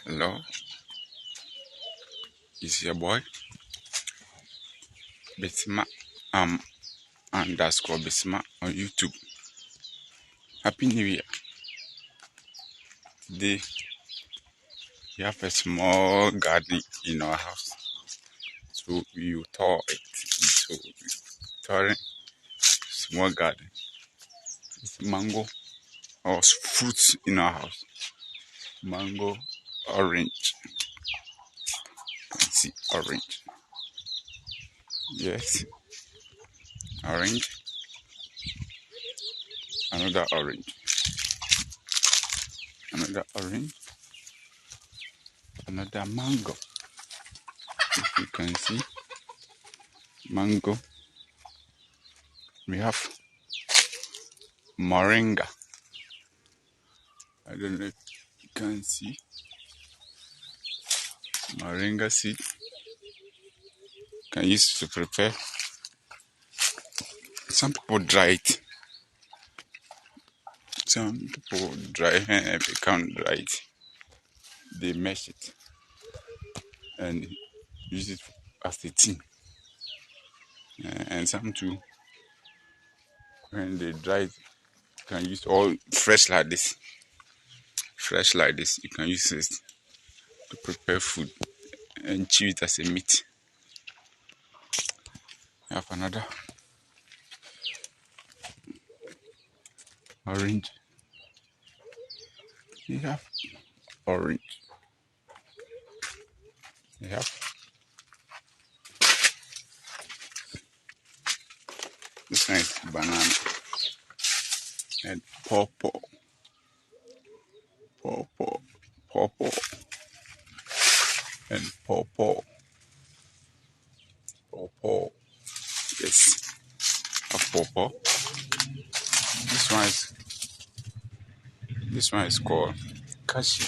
Hello, it's your boy Bisma underscore Bisma on YouTube. Happy New Year. Today we have a small garden in our house. So we tore it. So touring small garden. It's mango or fruits in our house. Mango, orange. You can see orange. Yes, orange. Another orange. Another orange. Another mango. If you can see mango, we have moringa. I don't know if you can see moringa seed. Can use to prepare. Some people dry it. Some people dry and become dry it. They mash it and use it as a tea. And some too, when they dry it, can use all fresh like this. Fresh like this, you can use it to prepare food and chew it as a meat. I have another orange. We have orange. We have this nice banana and pawpaw, pawpaw, pawpaw, and pawpaw, pawpaw. Yes, a pawpaw. This one is called cashew.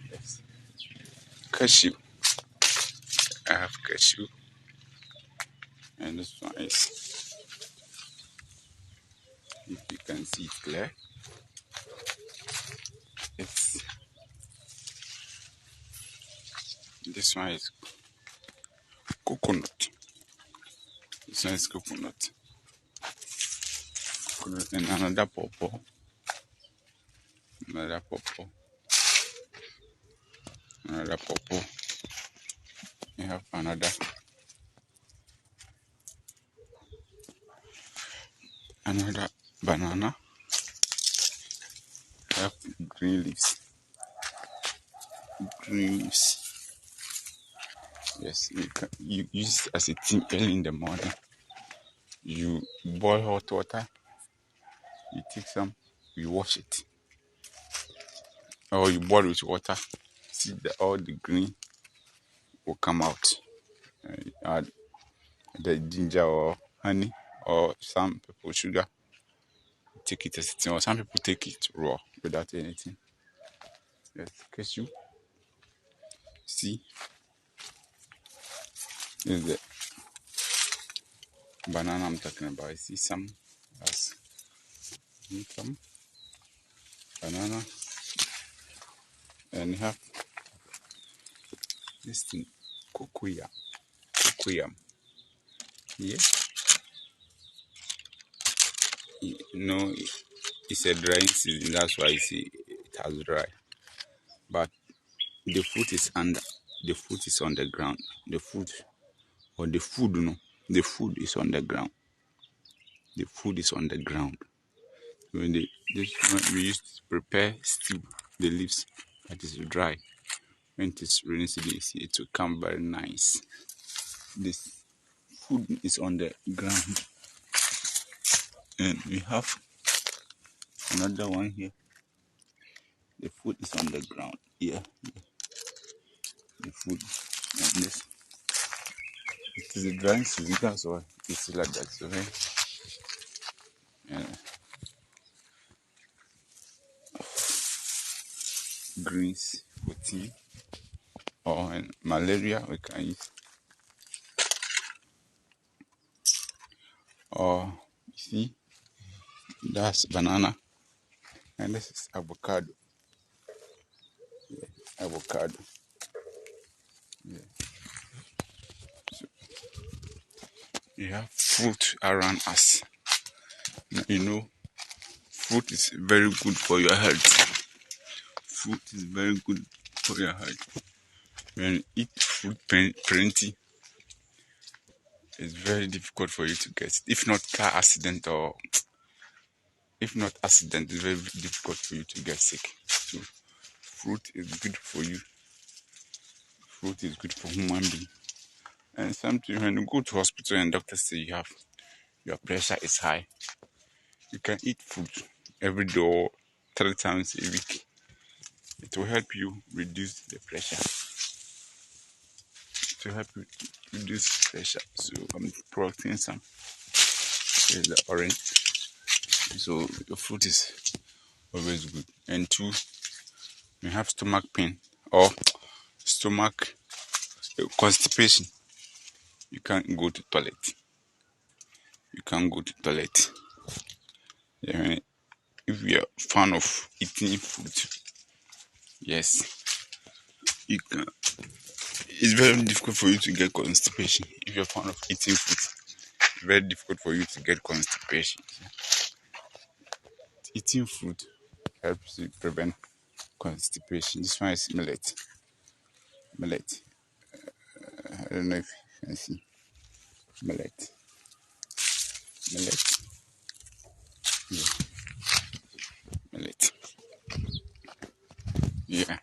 Yes, cashew. I have cashew, and this one is, if you can see it clear, it's this one is coconut. This one is coconut. And another pawpaw, another pawpaw, another pawpaw. You have another banana. I have green leaves. Green leaves. Yes, you use it as a tea early in the morning. You boil hot water. You take some. You wash it, or you boil with water. See all the green will come out. You add the ginger or honey, or some people sugar. Take it as a tea, or some people take it raw without anything. Yes, cashew. See, this is the banana I'm talking about. I see some as some banana, and you have this thing, cocoyam. Cocoyam. Yeah, no, it's a drying season. That's why you see it has dry. But the fruit is under. The fruit is on the ground. The fruit, or the food, no, the food is on the ground. The food is on the ground. When this one we used to prepare stew, the leaves that is dry. When it is rainy season, you see it will come very nice. This food is on the ground, and we have another one here. The food is on the ground. Yeah. The food and this. It is a drying season, that's why it's like that. So, greens for tea, or malaria we can use. Or you see, that's banana, and this is avocado. avocado. Yeah. So you have fruit around us. You know, fruit is very good for your health. Fruit is very good for your health. When you eat fruit plenty, it's very difficult for you to get. If not car accident or if not accident, it's very difficult for you to get sick. So fruit is good for you. Fruit is good for human being. And sometimes when you go to hospital and doctors say you have your pressure is high, you can eat fruit every day or 3 times a week. It will help you reduce the pressure. To help you reduce pressure. So I'm protein some. Here's the orange. So your fruit is always good. And two, you have stomach pain or stomach constipation. You can't go to toilet. You can't go to toilet. Yeah, if you're a fan of eating fruit, yes, you can. It's very difficult for you to get constipation. If you're a fan of eating fruit, it's very difficult for you to get constipation. Eating fruit helps you prevent constipation. This one is millet. Millet. I don't know if you can see. Millet. Millet. Yeah. Millet. Yeah.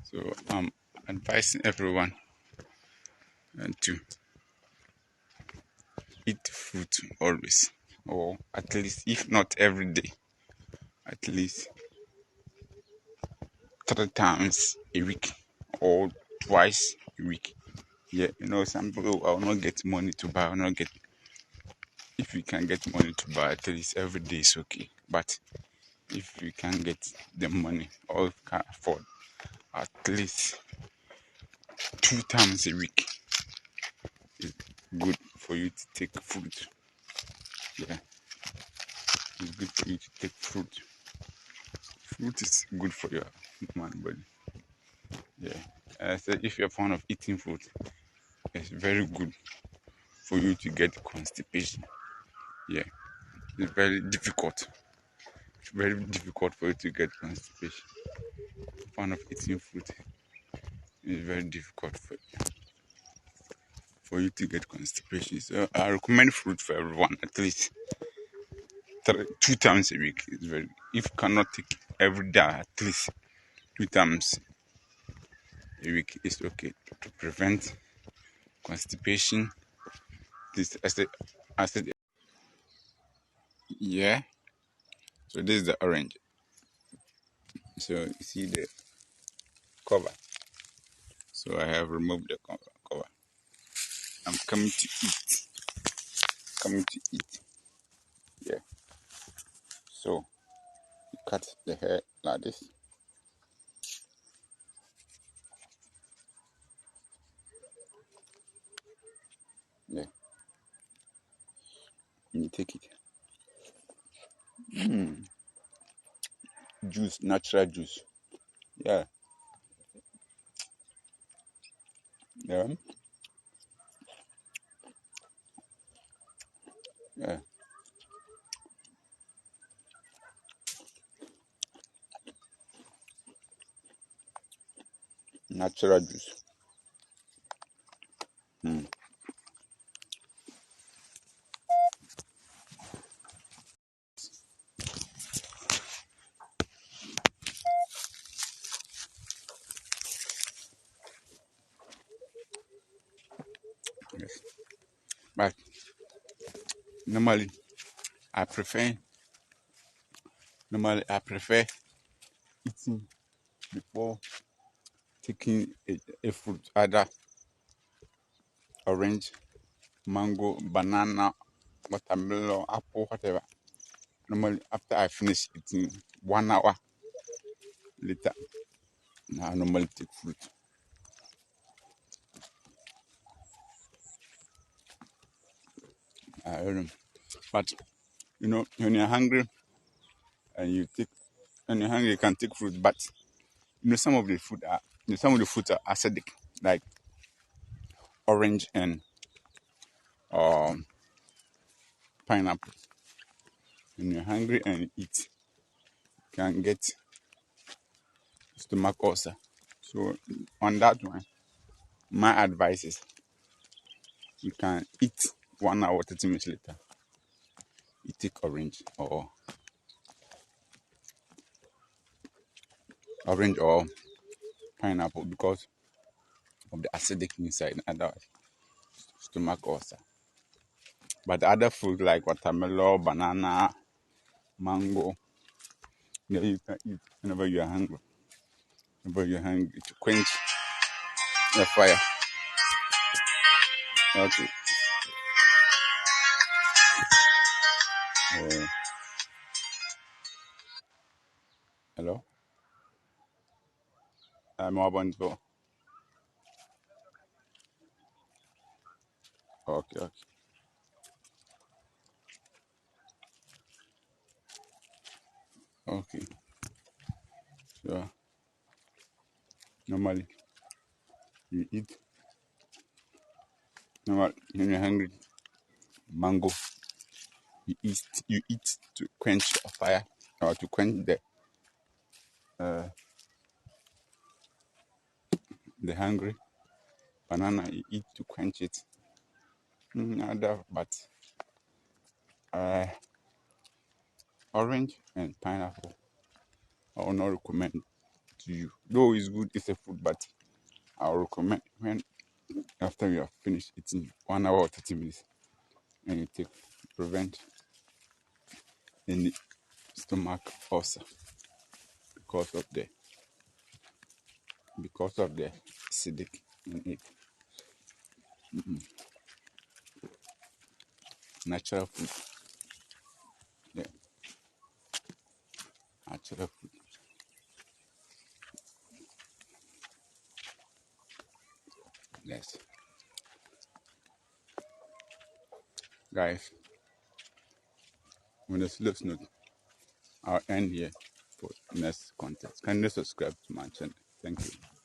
So I'm advising everyone to eat fruit always, or at least, if not every day, at least 3 times a week or twice a week. Yeah, some people will not get money to buy, will not get. If you can get money to buy, at least every day is okay. But if you can't get the money or if you can't afford, at least 2 times a week is good for you to take fruit. Yeah, it's good for you to take fruit. Fruit is good for your human body. Yeah, I said if you're fond of eating fruit, it's very good for you to get constipation. Yeah, it's very difficult. It's very difficult for you to get constipation. Fond of eating fruit, it's very difficult for you to get constipation. So I recommend fruit for everyone at least 2 times a week. It's very if you cannot take every day, at least 2 times a week is okay to prevent constipation. This I said yeah. So this is the orange. So you see the cover. So I have removed the cover. I'm coming to eat. Coming to eat. Yeah. So you cut the hair like this. Yeah. And you take it. Juice, natural juice. Yeah. Yeah. Yeah. Natural juice. Mm. Yes. But normally I prefer normally I prefer eating before taking a fruit, either orange, mango, banana, watermelon, apple, whatever. Normally after I finish eating 1 hour later, I normally take fruit. I don't know. But when you're hungry and you take and you're hungry, you can take fruit. But some of the fruits are acidic, like orange and um, pineapple. When you're hungry and you eat, you can get stomach ulcer. So on that one, my advice is you can eat 1 hour, 30 minutes later. You take orange or pineapple because of the acidic inside, otherwise stomach ulcer. But other fruit like watermelon, banana, mango, yeah, you can eat whenever you are hungry. Whenever you're hungry to quench the fire. Okay. Uh, hello. I'm about to. Okay. Okay. Okay. So normally you eat. Normally when you're hungry, mango. You eat to quench a fire or to quench uh, the hungry. Banana you eat to quench it. But uh, orange and pineapple I will not recommend to you. Though it's good, it's a food, but I will recommend when after you have finished eating 1 hour or 30 minutes and you take prevent any stomach ulcer because of the acidic in it. Natural food. Yeah, natural food. Yes. Guys, on the slopes note, I'll end here for next content. Kindly subscribe to my channel. Thank you.